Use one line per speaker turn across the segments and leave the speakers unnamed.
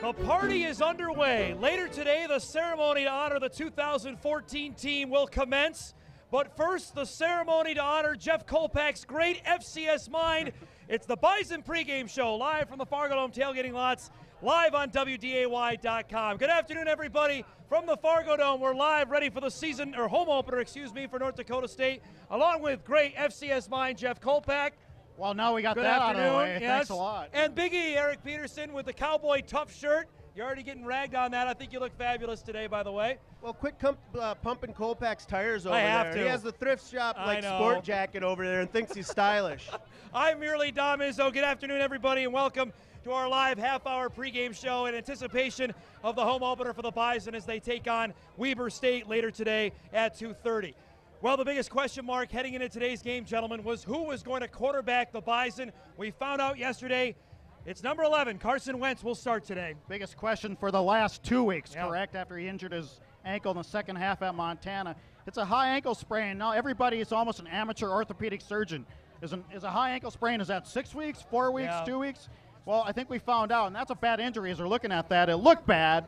The party is underway. Later today, the ceremony to honor the 2014 team will commence. But first, the ceremony to honor Jeff Kolpack's great FCS mind. It's the Bison pregame show, live from the Fargodome tailgating lots, live on WDAY.com. Good afternoon, everybody. From the Fargodome, we're live, ready for the season, or home opener, for North Dakota State, along with great FCS mind Jeff Kolpack.
Well, now we got
Good
that
afternoon.
out of the way.
Yes.
Thanks a lot.
And Big E, Eric Peterson, with the Cowboy Tough shirt. You're already getting ragged on that. I think you look fabulous today, by the way.
Well, quit pumping Kolpack's tires over
I
there.
have to.
He has the thrift shop sport jacket over there and thinks he's stylish.
I'm merely Dom Izzo. Good afternoon, everybody, and welcome to our live half-hour pregame show in anticipation of the home opener for the Bison as they take on Weber State later today at 2:30. Well, the biggest question mark heading into today's game, gentlemen, was who was going to quarterback the Bison. We found out yesterday it's number 11, Carson Wentz, will start today.
Biggest question for the last 2 weeks, correct? After he injured his ankle in the second half at Montana. It's a high ankle sprain. Now everybody is almost an amateur orthopedic surgeon. Is a high ankle sprain, is that 6 weeks, 4 weeks, 2 weeks? Well, I think we found out, and that's a bad injury as they're looking at that. It looked bad,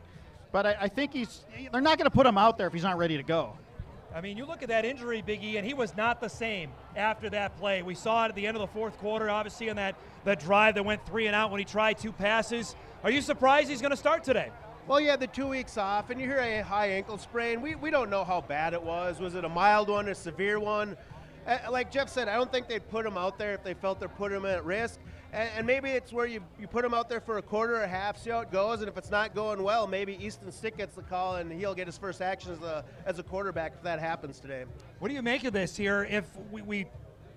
but I think they're not going to put him out there if he's not ready to go.
I mean, you look at that injury, Big E, and he was not the same after that play. We saw it at the end of the fourth quarter, obviously, on that drive that went 3 and out when he tried 2 passes. Are you surprised he's going to start today?
Well, you had the 2 weeks off, and you hear a high ankle sprain. We don't know how bad it was. Was it a mild one, a severe one? Like Jeff said, I don't think they'd put him out there if they felt they're putting him at risk. And maybe it's where you put him out there for a quarter or a half, see how it goes, and if it's not going well, maybe Easton Stick gets the call and he'll get his first action as a quarterback if that happens today.
What do you make of this here? If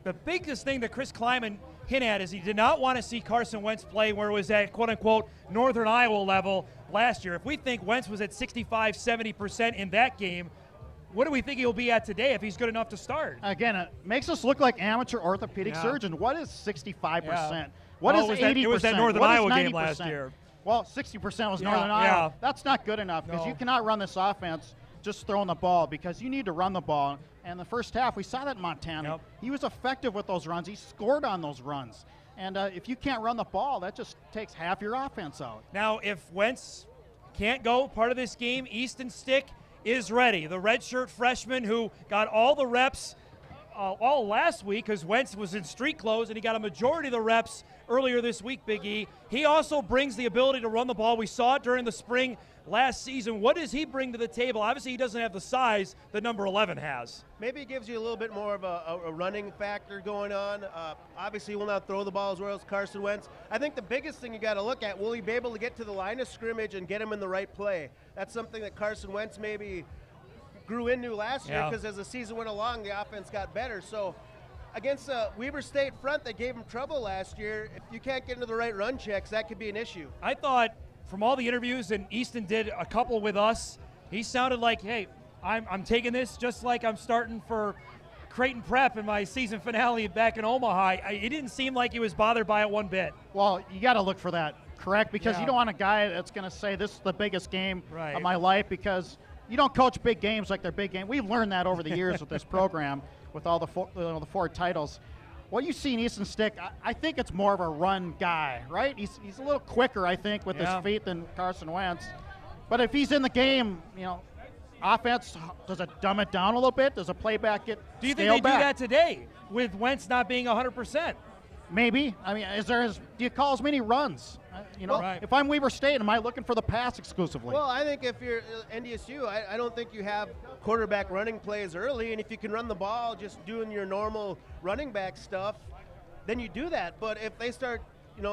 the biggest thing that Chris Kleiman hit at is he did not want to see Carson Wentz play where it was at quote-unquote Northern Iowa level last year. If we think Wentz was at 65, 70% in that game, what do we think he'll be at today if he's good enough to start?
Again, it makes us look like amateur orthopedic surgeon. What is 65%? What is 80%?
It was that Northern Iowa game last year.
Well, 60% was Northern Iowa. That's not good enough because you cannot run this offense just throwing the ball because you need to run the ball. And the first half, we saw that in Montana. He was effective with those runs. He scored on those runs. And if you can't run the ball, that just takes half your offense out.
Now, if Wentz can't go part of this game, Easton Stick is ready. The redshirt freshman who got all the reps all last week because Wentz was in street clothes and he got a majority of the reps earlier this week, Big E. He also brings the ability to run the ball. We saw it during the spring last season. What does he bring to the table? Obviously, he doesn't have the size that number 11 has.
Maybe it gives you a little bit more of a running factor going on. Obviously, he will not throw the ball as well as Carson Wentz. I think the biggest thing you got to look at, will he be able to get to the line of scrimmage and get him in the right play? That's something that Carson Wentz maybe grew into last year because as the season went along, the offense got better. So against the Weber State front that gave him trouble last year, if you can't get into the right run checks, that could be an issue.
I thought from all the interviews, and Easton did a couple with us, he sounded like, hey, I'm taking this just like I'm starting for Creighton Prep in my season finale back in Omaha. It didn't seem like he was bothered by it one bit.
Well, you got to look for that, correct? Because you don't want a guy that's going to say this is the biggest game of my life because you don't coach big games like they're big games. We've learned that over the years with this program with all the 4 titles. What you see in Easton Stick, I think it's more of a run guy, right? He's a little quicker, I think, with his feet than Carson Wentz. But if he's in the game, offense, does it dumb it down a little bit? Does a playback get
Do you think they do that today with Wentz not being 100%?
Maybe. I mean, do you call as many runs? If I'm Weber State, am I looking for the pass exclusively?
Well, I think if you're NDSU, I don't think you have quarterback running plays early, and if you can run the ball just doing your normal running back stuff, then you do that. But if they start,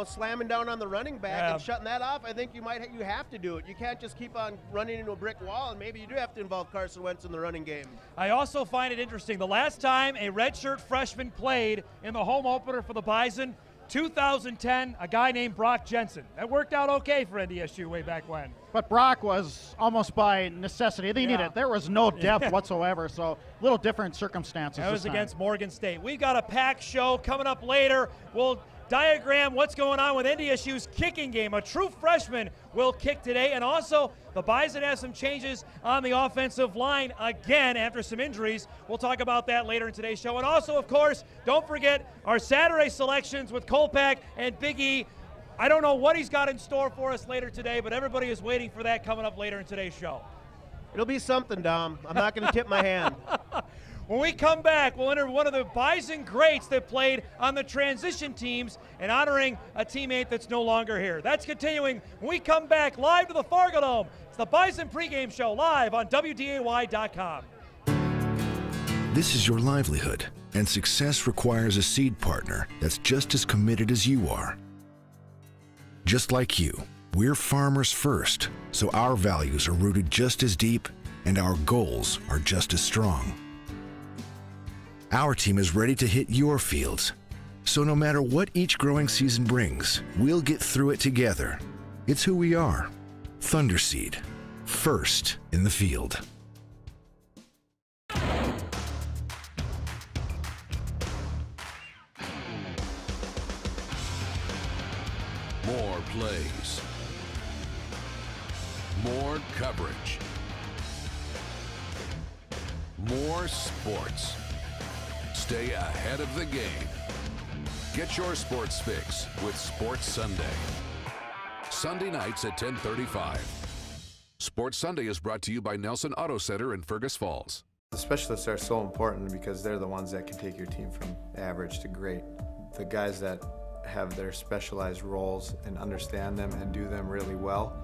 slamming down on the running back and shutting that off, I think you have to do it. You can't just keep on running into a brick wall, and maybe you do have to involve Carson Wentz in the running game. I
also find it interesting. The last time a redshirt freshman played in the home opener for the Bison, 2010, a guy named Brock Jensen. That worked out okay for NDSU way back when.
But Brock was almost by necessity. They needed. There was no depth whatsoever, so a little different circumstances.
That was against Morgan State. We've got a packed show coming up later. We'll diagram what's going on with NDSU's kicking game. A true freshman will kick today, and also the Bison has some changes on the offensive line again after some injuries. We'll talk about that later in today's show. And also, of course, don't forget our Saturday selections with Kolpack and Big E. I don't know what he's got in store for us later today, but everybody is waiting for that coming up later in today's show.
It'll be something, Dom. I'm not going to tip my hand.
When we come back, we'll enter one of the Bison greats that played on the transition teams and honoring a teammate that's no longer here. That's continuing when we come back live to the Fargodome. It's the Bison pregame show live on WDAY.com.
This is your livelihood, and success requires a seed partner that's just as committed as you are. Just like you, we're farmers first, so our values are rooted just as deep and our goals are just as strong. Our team is ready to hit your fields, so no matter what each growing season brings, we'll get through it together. It's who we are. Thunderseed, first in the field.
More plays, more coverage, more sports. Stay ahead of the game. Get your sports fix with Sports Sunday. Sunday nights at 10:35. Sports Sunday is brought to you by Nelson Auto Center in Fergus Falls.
The specialists are so important because they're the ones that can take your team from average to great. The guys that have their specialized roles and understand them and do them really well,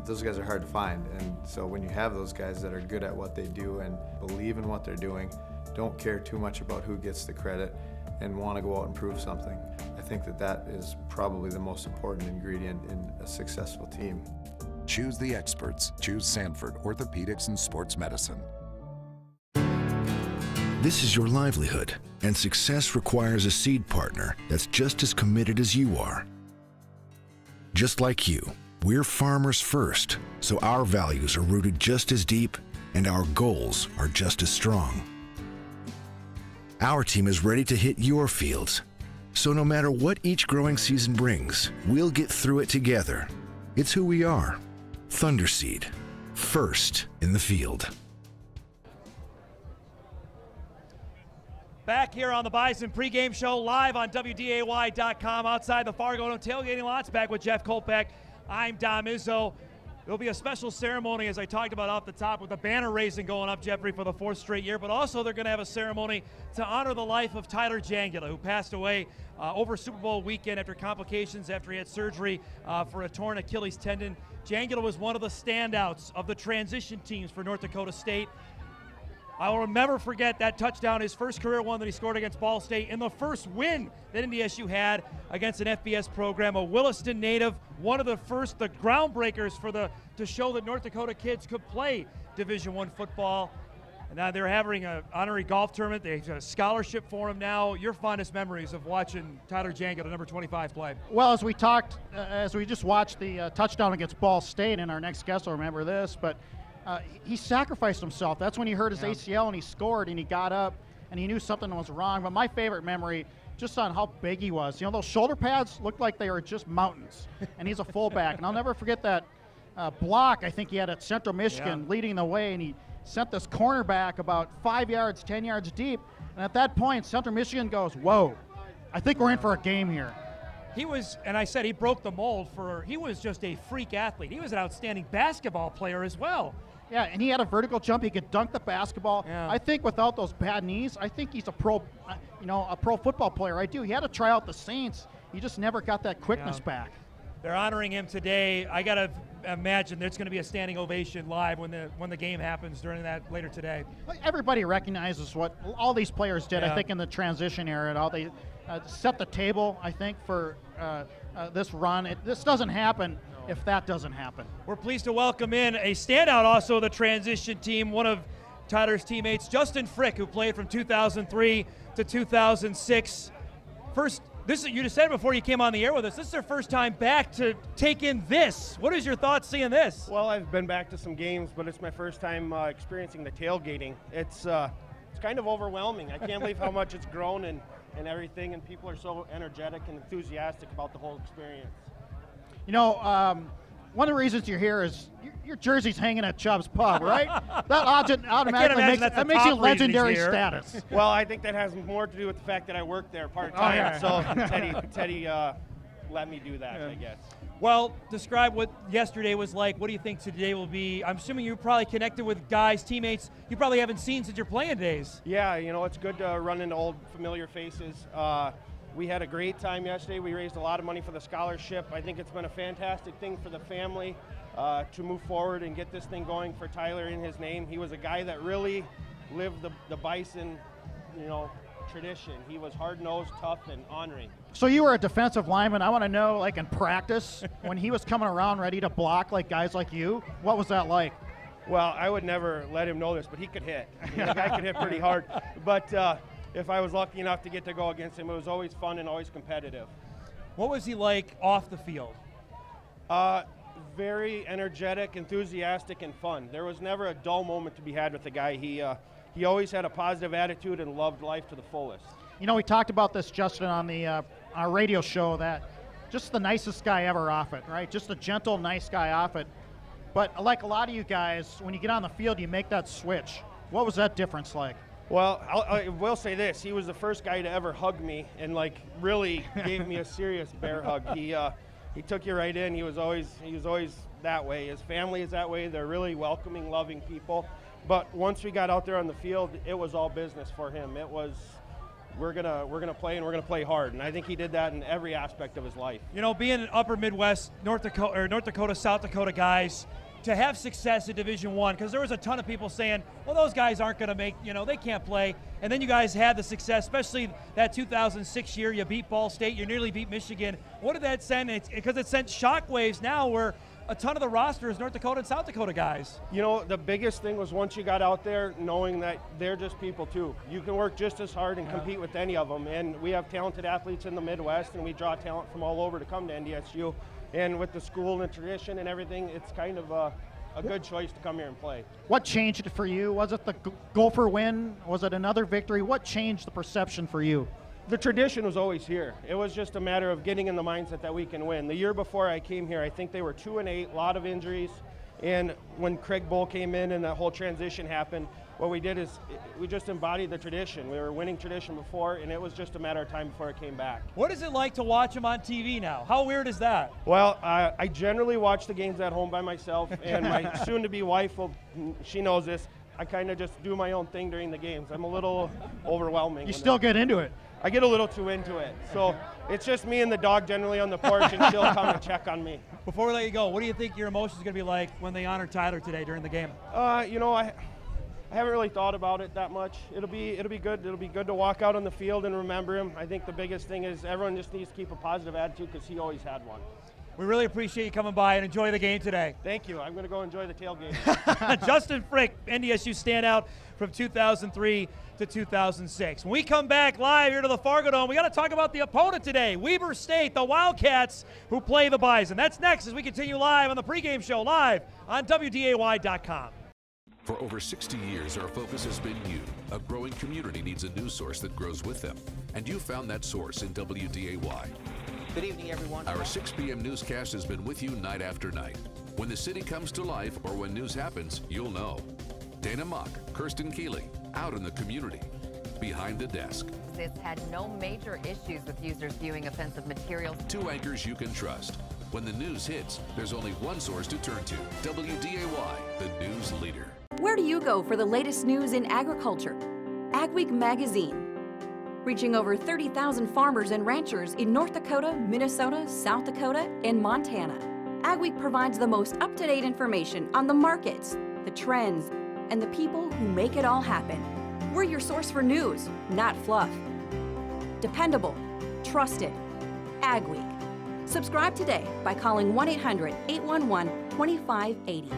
those guys are hard to find. And so when you have those guys that are good at what they do and believe in what they're doing, don't care too much about who gets the credit, and want to go out and prove something, I think that that is probably the most important ingredient in a successful team.
Choose the experts. Choose Sanford Orthopedics and Sports Medicine.
This is your livelihood, and success requires a seed partner that's just as committed as you are. Just like you, we're farmers first, so our values are rooted just as deep and our goals are just as strong. Our team is ready to hit your fields, so no matter what each growing season brings, we'll get through it together. It's who we are. Thunderseed, first in the field.
Back here on the Bison pregame show live on WDAY.com outside the Fargodome tailgating lots. Back with Jeff Kolpack. I'm Dom Izzo. There'll be a special ceremony, as I talked about off the top, with the banner raising going up, Jeffrey, for the 4th straight year. But also they're going to have a ceremony to honor the life of Tyler Jangula, who passed away over Super Bowl weekend after complications after he had surgery for a torn Achilles tendon. Jangula was one of the standouts of the transition teams for North Dakota State. I will never forget that touchdown, his first career one that he scored against Ball State, in the first win that NDSU had against an FBS program, a Williston native, one of the first, the groundbreakers to show that North Dakota kids could play Division I football. And now they're having an honorary golf tournament. They have a scholarship for him now. Your fondest memories of watching Tyler Jangula, number 25, play?
Well, as we talked, as we just watched the touchdown against Ball State, and our next guest will remember this, but he sacrificed himself. That's when he hurt his ACL and he scored and he got up and he knew something was wrong. But my favorite memory, just on how big he was, those shoulder pads looked like they were just mountains. And he's a fullback. And I'll never forget that block I think he had at Central Michigan leading the way, and he sent this cornerback about 5 yards, 10 yards deep. And at that point, Central Michigan goes, whoa, I think we're in for a game here.
He was, and I said he broke the mold he was just a freak athlete. He was an outstanding basketball player as well.
Yeah, and he had a vertical jump. He could dunk the basketball.
Yeah.
I think without those bad knees, I think he's a pro football player. I do. He had to try out the Saints. He just never got that quickness back.
They're honoring him today. I got to imagine there's going to be a standing ovation live when the game happens during that later today.
Everybody recognizes what all these players did, I think, in the transition era. And all they set the table, I think, for this run. This doesn't happen if that doesn't happen.
We're pleased to welcome in a standout also of the transition team, one of Tyler's teammates, Justin Frick, who played from 2003 to 2006. You just said before you came on the air with us, this is their first time back to take in this. What is your thoughts seeing this?
Well, I've been back to some games, but it's my first time experiencing the tailgating. It's kind of overwhelming. I can't believe how much it's grown and everything, and people are so energetic and enthusiastic about the whole experience.
One of the reasons you're here is your jersey's hanging at Chubb's Pub, right? That automatically makes you legendary status.
Well, I think that has more to do with the fact that I work there part-time. So Teddy let me do that, I guess.
Well, describe what yesterday was like. What do you think today will be? I'm assuming you probably connected with guys, teammates you probably haven't seen since your playing days.
Yeah, you know, it's good to run into old familiar faces. We had a great time yesterday. We raised a lot of money for the scholarship. I think it's been a fantastic thing for the family to move forward and get this thing going for Tyler in his name. He was a guy that really lived the Bison, you know, tradition. He was hard-nosed, tough, and ornery.
So you were a defensive lineman. I want to know, like in practice, when he was coming around ready to block like guys like you, what was that like?
Well, I would never let him know this, but he could hit. The guy could hit pretty hard. But if I was lucky enough to get to go against him, it was always fun and always competitive.
What was he like off the field?
Very energetic, enthusiastic, and fun. There was never a dull moment to be had with the guy. He always had a positive attitude and loved life to the fullest.
You know, we talked about this, Justin, on the our radio show, that just the nicest guy ever off it, right? Just a gentle, nice guy off it. But like a lot of you guys, when you get on the field, you make that switch. What was that difference like?
Well, I will say this. He was the first guy to ever hug me and, like, really gave me a serious bear hug. He took you right in. He was always that way. His family is that way. They're really welcoming, loving people. But once we got out there on the field, it was all business for him. It was, we're gonna play, and we're gonna play hard. And I think he did that in every aspect of his life.
You know, being an Upper Midwest, North Dakota, South Dakota guys, to have success at Division I, because there was a ton of people saying, well, those guys aren't going to make, you know, they can't play. And then you guys had the success, especially that 2006 year. You beat Ball State, you nearly beat Michigan. What did that send? Because it sent shockwaves now where a ton of the roster is North Dakota and South Dakota guys.
You know, the biggest thing was once you got out there, knowing that they're just people too. You can work just as hard and compete with any of them. And we have talented athletes in the Midwest, and we draw talent from all over to come to NDSU. And with the school and the tradition and everything, it's kind of a good choice to come here and play.
What changed it for you? Was it the Gopher win? Was it another victory? What changed the perception for you?
The tradition was always here. It was just a matter of getting in the mindset that we can win. The year before I came here, I think they were 2-8, a lot of injuries. And when Craig Bull came in and that whole transition happened, what we did is we just embodied the tradition. We were winning tradition before, and it was just a matter of time before it came back.
What is it like to watch them on TV now? How weird is that?
Well, I generally watch the games at home by myself, and my soon-to-be wife, she knows this, I kind of just do my own thing during the games. I'm a little overwhelming.
You still get into it?
I get a little too into it. So it's just me and the dog generally on the porch, and she'll come and check on me.
Before we let you go, what do you think your emotions are going to be like when they honor Tyler today during the game?
You know, I haven't really thought about it that much. It'll be good. It'll be good to walk out on the field and remember him. I think the biggest thing is everyone just needs to keep a positive attitude because he always had one.
We really appreciate you coming by and enjoy the game today.
Thank you. I'm going to go enjoy the tailgate.
Justin Frick, NDSU standout from 2003 to 2006. When we come back live here to the Fargodome, we got to talk about the opponent today, Weber State, the Wildcats, who play the Bison. That's next as we continue live on the pregame show, live on WDAY.com.
For over 60 years, our focus has been you. A growing community needs a news source that grows with them. And you found that source in WDAY.
Good evening, everyone.
Our 6 p.m. newscast has been with you night after night. When the city comes to life or when news happens, you'll know. Dana Mock, Kirsten Keeley, out in the community, behind the desk.
It's had no major issues with users viewing offensive materials.
2 anchors you can trust. When the news hits, there's only one source to turn to. WDAY, the news leader.
Where do you go for the latest news in agriculture? Ag Week magazine. Reaching over 30,000 farmers and ranchers in North Dakota, Minnesota, South Dakota, and Montana. Ag Week provides the most up-to-date information on the markets, the trends, and the people who make it all happen. We're your source for news, not fluff. Dependable, trusted. Ag Week. Subscribe today by calling 1-800-811-2580.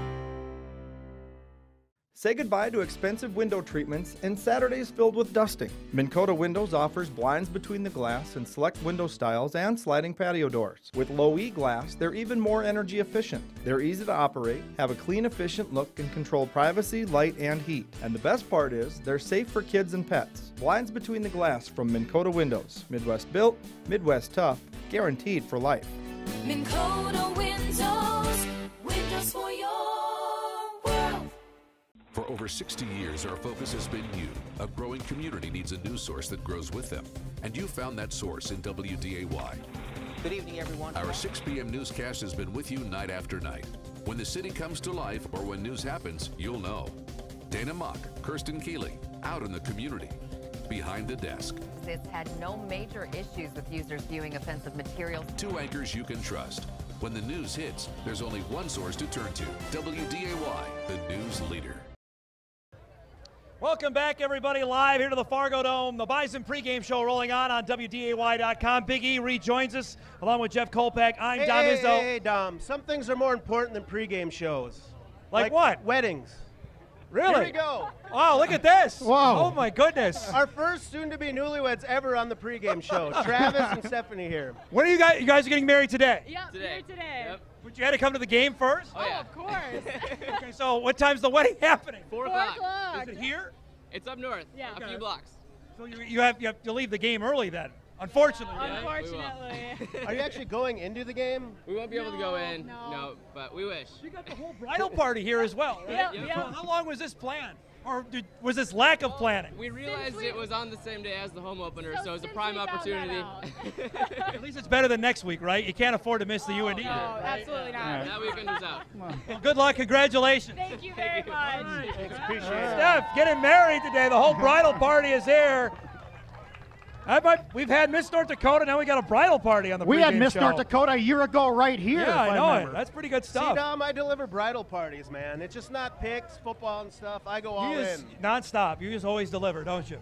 Say goodbye to expensive window treatments and Saturdays filled with dusting. Minn Kota Windows offers blinds between the glass and select window styles and sliding patio doors. With low-E glass, they're even more energy efficient. They're easy to operate, have a clean, efficient look, and control privacy, light, and heat. And the best part is, they're safe for kids and pets. Blinds between the glass from Minn Kota Windows. Midwest built, Midwest tough, guaranteed for life.
Minn Kota Windows, windows for your world.
For over 60 years, our focus has been you. A growing community needs a news source that grows with them. And you found that source in WDAY.
Good evening, everyone.
Our 6 p.m. newscast has been with you night after night. When the city comes to life or when news happens, you'll know. Dana Mock, Kirsten Keeley, out in the community, behind the desk.
It's had no major issues with users viewing offensive materials. 2
anchors you can trust. When the news hits, there's only one source to turn to. WDAY, the news leader.
Welcome back, everybody, live here to the Fargodome. The Bison pregame show rolling on WDAY.com. Big E rejoins us along with Jeff Kolpack. I'm Dom Izzo.
Hey, Dom. Some things are more important than pregame shows.
Like what?
Weddings.
Really?
Here we go.
Wow, look at this.
Whoa.
Oh, my goodness.
Our first soon-to-be newlyweds ever on the pregame show. Travis and Stephanie here.
When are you guys? You guys are getting married today?
Yeah, today. Yep.
But you had to come to the game first?
Oh, yeah. Of course.
Okay, so what time's the wedding happening?
4 o'clock.
Is it here?
It's up north. Yeah. A few blocks.
So you have to leave the game early then, unfortunately.
Unfortunately.
Are you actually going into the game?
We won't be able to go in. No, but we wish.
You got the whole bridal party here as well, right?
Yep.
So how long was this planned? Or was this lack of planning?
We realized it was on the same day as the home opener, so it was a prime opportunity.
At least it's better than next week, right? You can't afford to miss the UND.
No, absolutely not. That weekend is out.
Well, good luck. Congratulations.
Thank you very much.
Thanks, appreciate it.
Steph, getting married today. The whole bridal party is here. We've had Miss North Dakota, now we got a bridal party on the pregame show.
We had Miss North Dakota a year ago right here.
Yeah, I know
remember.
it. That's pretty good stuff.
See, Dom, I deliver bridal parties, man. It's just not picks, football and stuff. I go all in.
Nonstop. You just always deliver, don't you?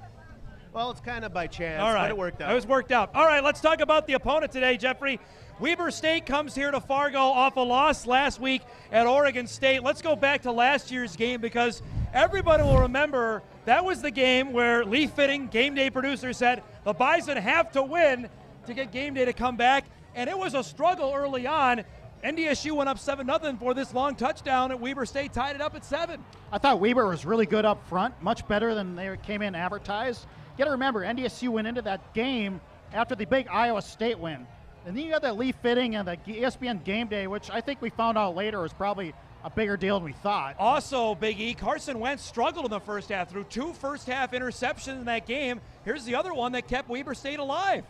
Well, it's kind of by chance,
All right.
but it worked out.
It was worked out. All right, let's talk about the opponent today, Jeffrey. Weber State comes here to Fargo off a loss last week at Oregon State. Let's go back to last year's game because everybody will remember that was the game where Lee Fitting, game day producer, said the Bison have to win to get game day to come back. And it was a struggle early on. NDSU went up 7-0 for this long touchdown, and Weber State tied it up at 7.
I thought Weber was really good up front, much better than they came in advertised. You got to remember, NDSU went into that game after the big Iowa State win. And then you got that Lee Fitting and the ESPN game day, which I think we found out later was probably a bigger deal than we thought.
Also, Big E, Carson Wentz struggled in the first half, threw 2 first-half interceptions in that game. Here's the other one that kept Weber State alive.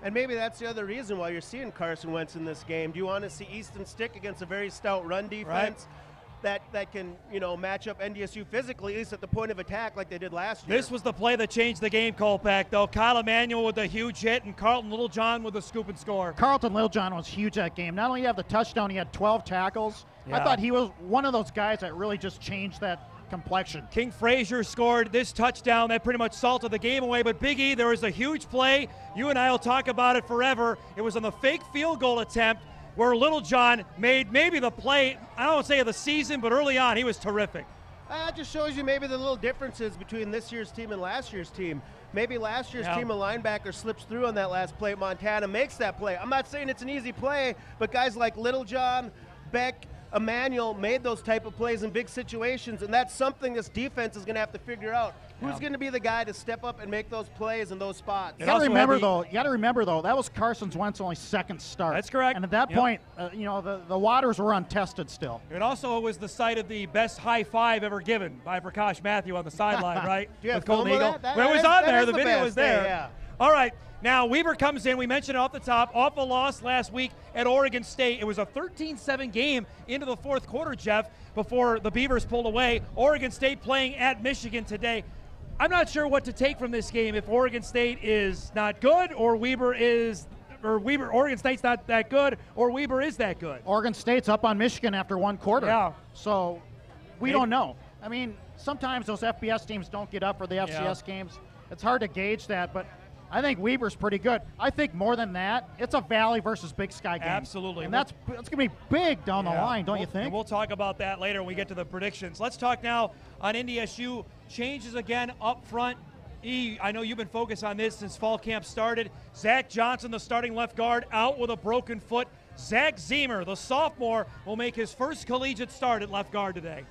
And maybe that's the other reason why you're seeing Carson Wentz in this game. Do you want to see Easton Stick against a very stout run defense that can, match up NDSU physically, at least at the point of attack like they did last year?
This was the play that changed the game, Kolpack, though. Kyle Emanuel with a huge hit and Carlton Littlejohn with a scoop and score.
Carlton Littlejohn was huge that game. Not only did he have the touchdown, he had 12 tackles.
Yeah.
I thought he was one of those guys that really just changed that complexion.
King Frazier scored this touchdown that pretty much salted the game away. But Big E, there was a huge play. You and I will talk about it forever. It was on the fake field goal attempt where Littlejohn made maybe the play, I don't want to say of the season, but early on he was terrific.
That just shows you maybe the little differences between this year's team and last year's team. Maybe last year's team, a linebacker slips through on that last play. Montana makes that play. I'm not saying it's an easy play, but guys like Littlejohn, Beck, Emmanuel made those type of plays in big situations, and that's something this defense is going to have to figure out. Who's going to be the guy to step up and make those plays in those spots?
You got to remember, though, that was Carson Wentz's only second start.
That's correct.
And at that point, the waters were untested still.
It also was the site of the best high five ever given by Prakash Matthew on the sideline, right?
Do you have
with Golden
film of
Eagle.
that?
Well, it was on there. The
the
video was there.
yeah.
All right. Now, Weber comes in. We mentioned it off the top. Off a loss last week at Oregon State. It was a 13-7 game into the fourth quarter, Jeff, before the Beavers pulled away. Oregon State playing at Michigan today. I'm not sure what to take from this game, if Oregon State is not good or Oregon State's not that good or Weber is that good.
Oregon State's up on Michigan after one quarter.
Yeah.
So we don't know. I mean, sometimes those FBS teams don't get up for the FCS games. It's hard to gauge that, but I think Weber's pretty good. I think more than that, it's a Valley versus Big Sky game.
Absolutely.
And that's going to be big down the line, don't you think?
And we'll talk about that later when we get to the predictions. Let's talk now on NDSU. Changes again up front. I know you've been focused on this since fall camp started. Zach Johnson, the starting left guard, out with a broken foot. Zach Zemer, the sophomore, will make his first collegiate start at left guard today.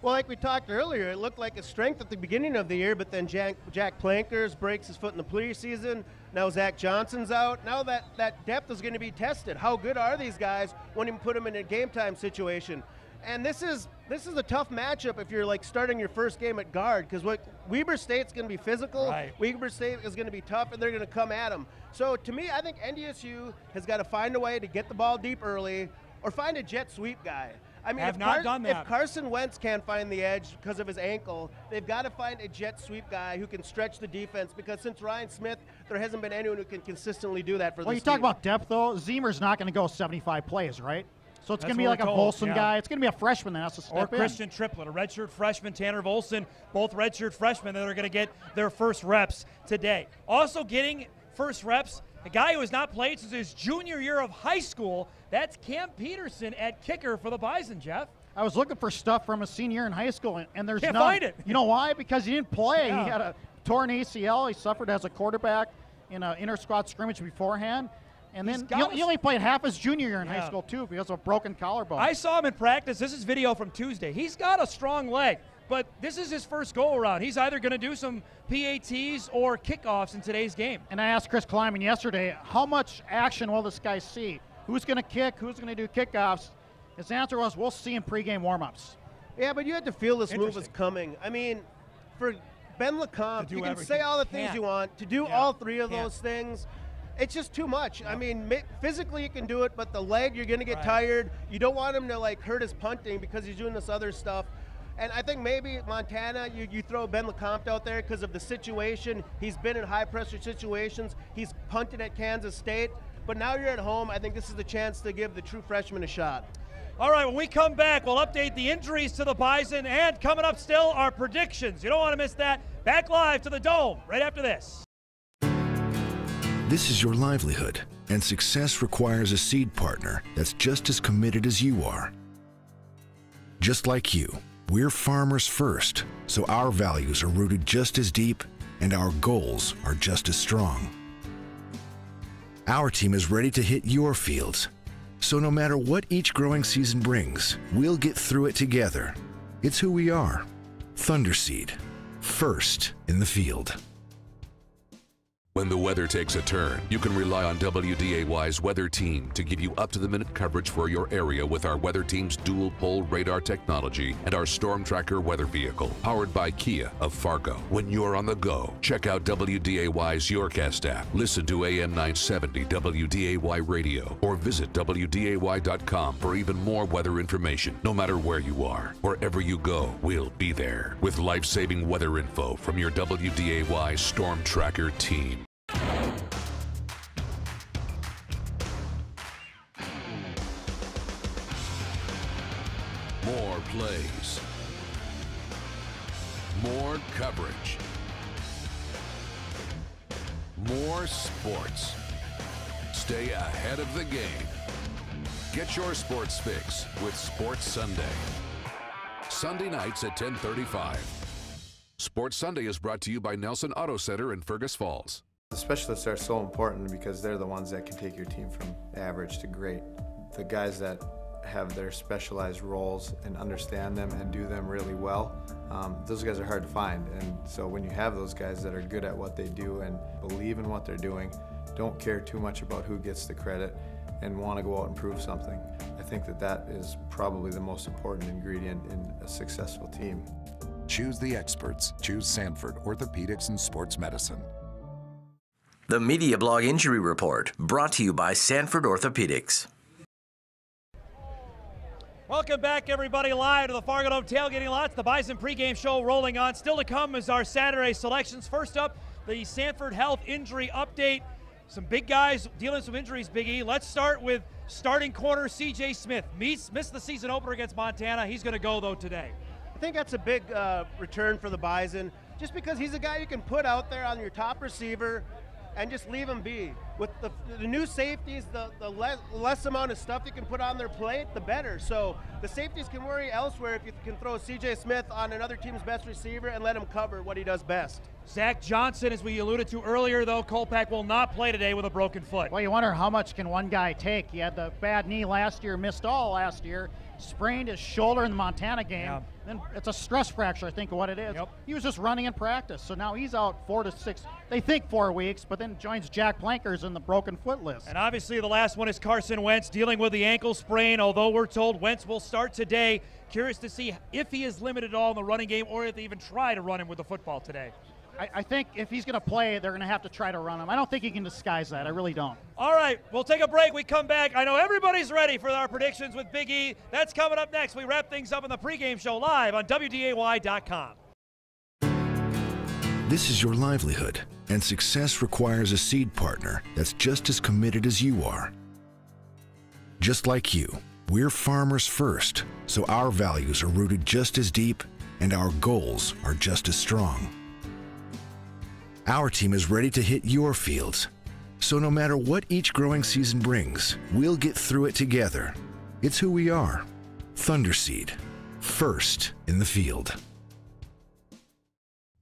Well, like we talked earlier, it looked like a strength at the beginning of the year, but then Jack Plankers breaks his foot in the preseason. Now Zach Johnson's out. Now that depth is going to be tested. How good are these guys when you put them in a game time situation? And this is a tough matchup if you're like starting your first game at guard, because what Weber State's going to be physical, Weber State is going to be tough, and they're going to come at them. So to me, I think NDSU has got to find a way to get the ball deep early, or find a jet sweep guy. I mean, if Carson Wentz can't find the edge because of his ankle, they've got to find a jet sweep guy who can stretch the defense, because since Ryan Smith, there hasn't been anyone who can consistently do that for this team.
Well, you talk about depth, though. Zemer's not going to go 75 plays, right? So it's going to be like a Volson guy. It's going to be a freshman that has to step in.
Or Christian Triplett, a redshirt freshman, Tanner Volson, both redshirt freshmen that are going to get their first reps today. Also getting first reps, a guy who has not played since his junior year of high school. That's Cam Peterson at kicker for the Bison, Jeff.
I was looking for stuff from his senior year in high school, and there's
Can't
none.
find it.
You know why? Because he didn't play. He had a torn ACL. He suffered as a quarterback in an inter-squad scrimmage beforehand. And then he only played half his junior year in high school, too, because of a broken collarbone.
I saw him in practice. This is video from Tuesday. He's got a strong leg, but this is his first go-around. He's either going to do some PATs or kickoffs in today's game.
And I asked Chris Kleiman yesterday, how much action will this guy see? Who's going to kick? Who's going to do kickoffs? His answer was, we'll see in pregame warm-ups.
Yeah, but you had to feel this move was coming. I mean, for Ben LeCompte, you can say all the things you want. To do all three of those things, it's just too much. I mean, physically you can do it, but the leg, you're going to get tired. You don't want him to like hurt his punting because he's doing this other stuff. And I think maybe Montana, you throw Ben LeCompte out there because of the situation. He's been in high-pressure situations. He's punted at Kansas State. But now you're at home. I think this is the chance to give the true freshman a shot.
All right, when we come back, we'll update the injuries to the Bison, and coming up still, our predictions. You don't want to miss that. Back live to the Dome right after this.
This is your livelihood, and success requires a seed partner that's just as committed as you are. Just like you, we're farmers first, so our values are rooted just as deep, and our goals are just as strong. Our team is ready to hit your fields, so no matter what each growing season brings, we'll get through it together. It's who we are. Thunderseed, first in the field.
When the weather takes a turn, you can rely on WDAY's weather team to give you up-to-the-minute coverage for your area with our weather team's dual-pole radar technology and our Storm Tracker weather vehicle, powered by Kia of Fargo. When you're on the go, check out WDAY's Yourcast app, listen to AM 970 WDAY radio, or visit WDAY.com for even more weather information. No matter where you are, wherever you go, we'll be there with life-saving weather info from your WDAY Storm Tracker team. More plays, more coverage, more sports. Stay ahead of the game. Get your sports fix with Sports Sunday. Sunday nights at 10:35. Sports Sunday is brought to you by Nelson Auto Center in Fergus Falls.
The specialists are so important because they're the ones that can take your team from average to great. The guys that have their specialized roles and understand them and do them really well, those guys are hard to find. And so when you have those guys that are good at what they do and believe in what they're doing, don't care too much about who gets the credit and want to go out and prove something, I think that that is probably the most important ingredient in a successful team.
Choose the experts. Choose Sanford Orthopedics and Sports Medicine.
The Media Blog Injury Report, brought to you by Sanford Orthopedics.
Welcome back, everybody, live to the Fargodome Tailgating Lots. The Bison pregame show rolling on. Still to come is our Saturday selections. First up, the Sanford Health injury update. Some big guys dealing with some injuries, Big E. Let's start with starting corner C.J. Smith. Missed the season opener against Montana. He's going to go, though, today.
I think that's a big return for the Bison, just because he's a guy you can put out there on your top receiver and just leave him be. With the new safeties, the less amount of stuff you can put on their plate, the better. So the safeties can worry elsewhere if you can throw C.J. Smith on another team's best receiver and let him cover what he does best.
Zach Johnson, as we alluded to earlier, though, Kolpack will not play today with a broken foot.
Well, you wonder how much can one guy take. He had the bad knee last year, missed all last year. sprained his shoulder in the Montana game. Yeah. Then it's a stress fracture, I think, of what it is. Yep. He was just running in practice, so now he's out 4 to 6. They think 4 weeks, but then joins Jack Plankers in the broken foot list.
And obviously the last one is Carson Wentz dealing with the ankle sprain, although we're told Wentz will start today. Curious to see if he is limited at all in the running game or if they even try to run him with the football today.
I think if he's going to play, they're going to have to try to run him. I don't think he can disguise that. I really don't.
All right, we'll take a break. We come back. I know everybody's ready for our predictions with Big E. That's coming up next. We wrap things up in the pregame show live on WDAY.com.
This is your livelihood, and success requires a seed partner that's just as committed as you are. Just like you, we're farmers first, so our values are rooted just as deep and our goals are just as strong. Our team is ready to hit your fields. So no matter what each growing season brings, we'll get through it together. It's who we are. Thunderseed, first in the field.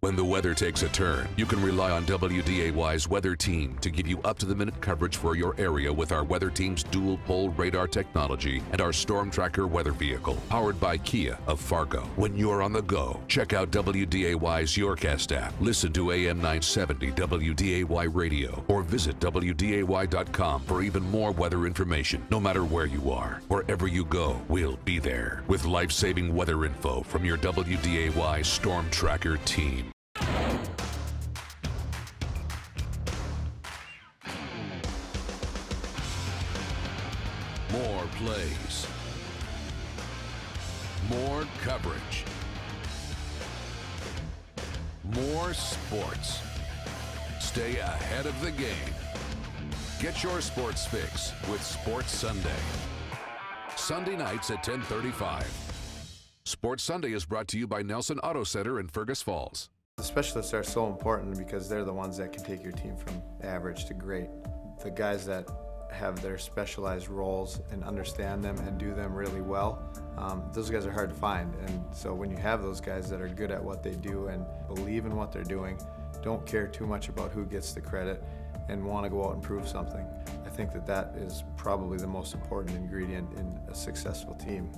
When the weather takes a turn, you can rely on WDAY's weather team to give you up-to-the-minute coverage for your area with our weather team's dual-pole radar technology and our Storm Tracker weather vehicle, powered by Kia of Fargo. When you're on the go, check out WDAY's Yourcast app, listen to AM 970 WDAY radio, or visit WDAY.com for even more weather information. No matter where you are, wherever you go, we'll be there with life-saving weather info from your WDAY Storm Tracker team. More plays, more coverage, more sports. Stay ahead of the game. Get your sports fix with Sports Sunday. Sunday nights at 10:35. Sports Sunday is brought to you by Nelson Auto Center in Fergus Falls.
The specialists are so important because they're the ones that can take your team from average to great. The guys that have their specialized roles and understand them and do them really well, those guys are hard to find. And so when you have those guys that are good at what they do and believe in what they're doing, don't care too much about who gets the credit and want to go out and prove something, I think that that is probably the most important ingredient in a successful team.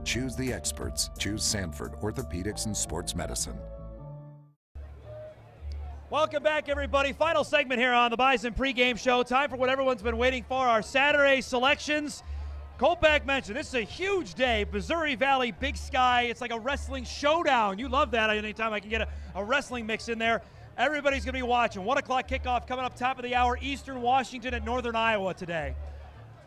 Choose the experts. Choose Sanford Orthopedics and Sports Medicine.
Welcome back, everybody. Final segment here on the Bison pregame show. Time for what everyone's been waiting for, our Saturday selections. Kolpack mentioned this is a huge day. Missouri Valley, Big Sky. It's like a wrestling showdown. You love that anytime I can get a wrestling mix in there. Everybody's going to be watching. 1 o'clock kickoff coming up top of the hour. Eastern Washington at Northern Iowa today.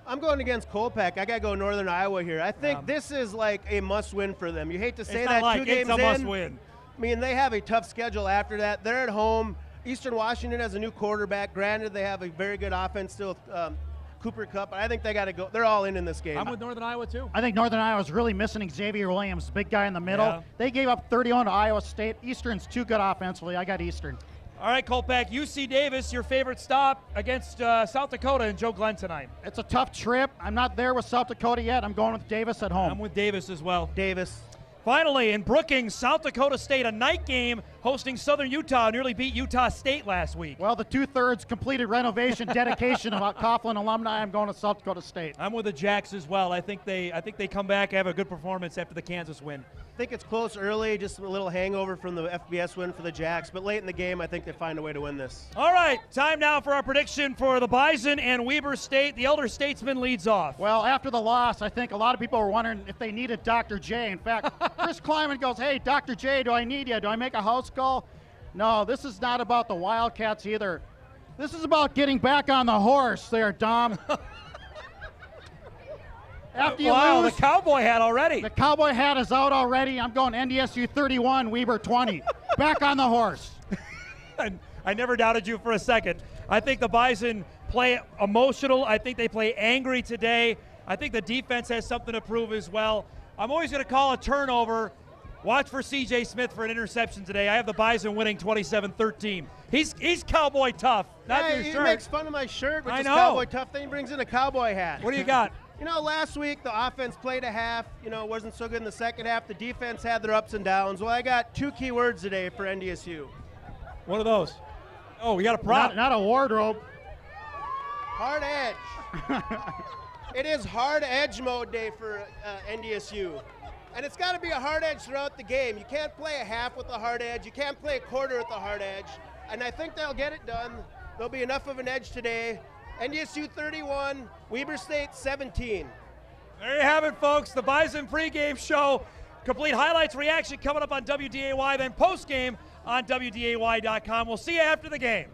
I'm going against Kolpack. I got to go Northern Iowa here. I think this is like a must-win for them. You hate to say that 2 games in.
It's a must-win.
I mean, they have a tough schedule after that. They're at home. Eastern Washington has a new quarterback. Granted, they have a very good offense still with Cooper Kupp. I think they got to go. They're all in this game.
I'm with Northern Iowa, too.
I think Northern Iowa's really missing Xavier Williams, big guy in the middle. Yeah. They gave up 31 to Iowa State. Eastern's too good offensively. I got Eastern.
All right, Kolpack, UC Davis, your favorite stop against South Dakota and Joe Glenn tonight.
It's a tough trip. I'm not there with South Dakota yet. I'm going with Davis at home.
I'm with Davis as well.
Davis.
Finally, in Brookings, South Dakota State, a night game hosting Southern Utah, nearly beat Utah State last week.
Well, the 2/3 completed renovation dedication of Coughlin alumni. I'm going to South Dakota State.
I'm with the Jacks as well. I think they come back, have a good performance after the Kansas win.
I think it's close early, just a little hangover from the FBS win for the Jacks, but late in the game, I think they find a way to win this.
All right, time now for our prediction for the Bison and Weber State. The elder statesman leads off.
Well, after the loss, I think a lot of people were wondering if they needed Dr. J. In fact, Chris Kleiman goes, hey, Dr. J, do I need you? Do I make a house call? No, this is not about the Wildcats either. This is about getting back on the horse there, Dom. After you lose,
the cowboy hat already.
The cowboy hat is out already. I'm going NDSU 31, Weber 20. Back on the horse.
I never doubted you for a second. I think the Bison play emotional. I think they play angry today. I think the defense has something to prove as well. I'm always going to call a turnover. Watch for C.J. Smith for an interception today. I have the Bison winning 27-13. He's cowboy tough. Not your shirt.
He makes fun of my shirt, which is cowboy tough. Then he brings in a cowboy hat.
What do you got?
Last week the offense played a half. Wasn't so good in the second half. The defense had their ups and downs. Well, I got 2 key words today for NDSU.
What are those? Oh, we got a prop.
Not a wardrobe.
Hard edge. It is hard edge mode day for NDSU. And it's got to be a hard edge throughout the game. You can't play a half with a hard edge. You can't play a quarter with a hard edge. And I think they'll get it done. There'll be enough of an edge today. NDSU 31, Weber State 17.
There you have it, folks. The Bison pregame show. Complete highlights, reaction coming up on WDAY, then postgame on WDAY.com. We'll see you after the game.